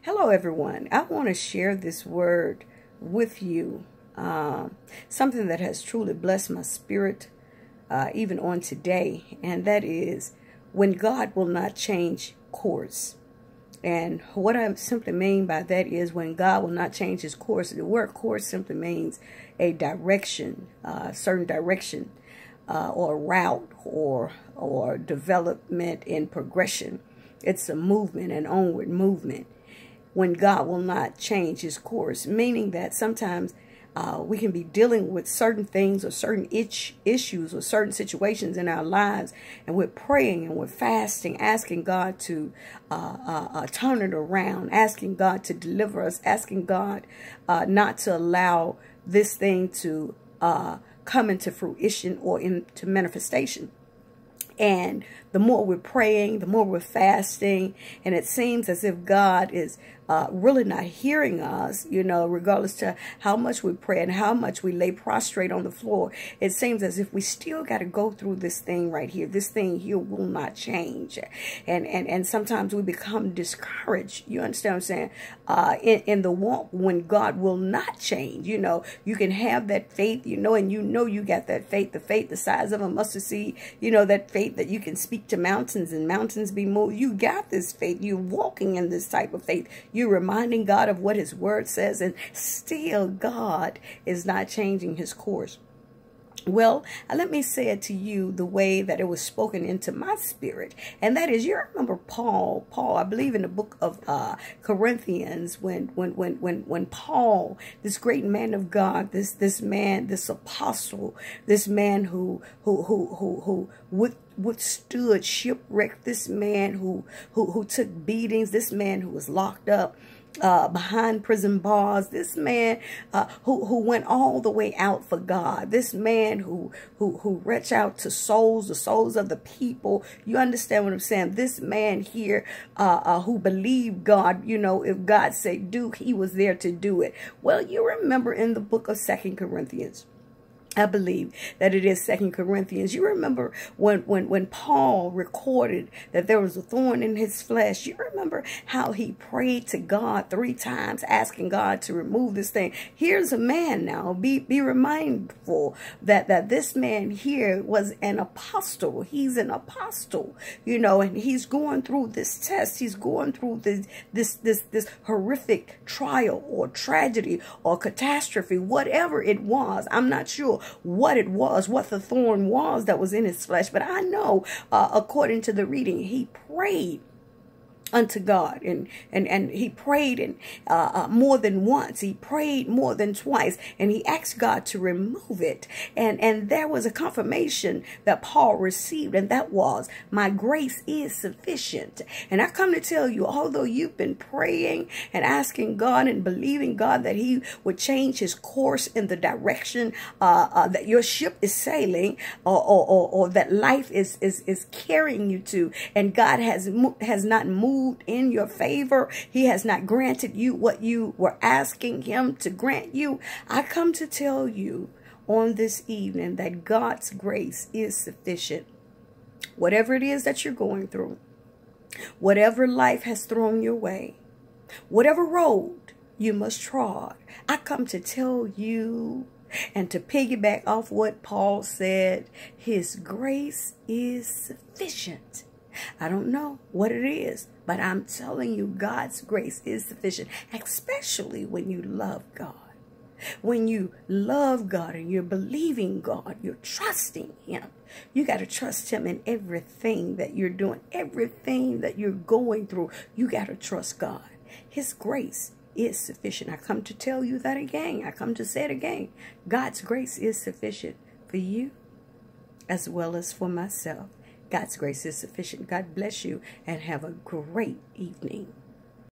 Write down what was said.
Hello, everyone. I want to share this word with you. Something that has truly blessed my spirit even on today. And that is when God will not change course. And what I simply mean by that is when God will not change his course. The word course simply means a direction, certain direction, or route or development in progression. It's a movement, an onward movement. When God will not change his course, meaning that sometimes we can be dealing with certain things or certain issues or certain situations in our lives, and we're praying and we're fasting, asking God to turn it around, asking God to deliver us, asking God not to allow this thing to come into fruition or into manifestation. And the more we're praying, the more we're fasting, and it seems as if God is really not hearing us, regardless to how much we pray and how much we lay prostrate on the floor. It seems as if we still got to go through this thing right here. This thing here will not change. And sometimes we become discouraged. You understand what I'm saying? In the walk when God will not change. You can have that faith, and you got that faith, the faith the size of a mustard seed, that faith that you can speak to mountains and mountains be moved. You got this faith. You're walking in this type of faith. You're reminding God of what his word says, and still God is not changing his course. Well, let me say it to you the way that it was spoken into my spirit. And that is, you remember Paul, I believe in the book of Corinthians, when Paul, this great man of God, this man, this apostle, this man who withstood shipwreck, this man who took beatings, this man who was locked up behind prison bars, this man who went all the way out for God, this man who reached out to souls, the souls of the people. You understand what I'm saying? This man here who believed God, if God said do, he was there to do it. Well, you remember in the book of 2 Corinthians, I believe that it is 2 Corinthians. You remember when Paul recorded that there was a thorn in his flesh. You remember how he prayed to God 3 times, asking God to remove this thing. Here's a man now. Be remindful that this man here was an apostle. He's an apostle, and he's going through this test. He's going through this horrific trial or tragedy or catastrophe, whatever it was. I'm not sure what it was, what the thorn was that was in his flesh. But I know, according to the reading, he prayed unto God, and he prayed and more than once. He prayed more than twice, and he asked God to remove it. And there was a confirmation that Paul received, and that was, my grace is sufficient. And I come to tell you, although you've been praying and asking God and believing God that he would change his course in the direction that your ship is sailing, or that life is carrying you to, and God has not moved in your favor, he has not granted you what you were asking him to grant you, I come to tell you on this evening that God's grace is sufficient. Whatever it is that you're going through, whatever life has thrown your way, whatever road you must trod, I come to tell you and to piggyback off what Paul said, his grace is sufficient. I don't know what it is, but I'm telling you, God's grace is sufficient, especially when you love God. When you love God and you're believing God, you're trusting him. You got to trust him in everything that you're doing, everything that you're going through. You got to trust God. His grace is sufficient. I come to tell you that again. I come to say it again. God's grace is sufficient for you as well as for myself. God's grace is sufficient. God bless you and have a great evening.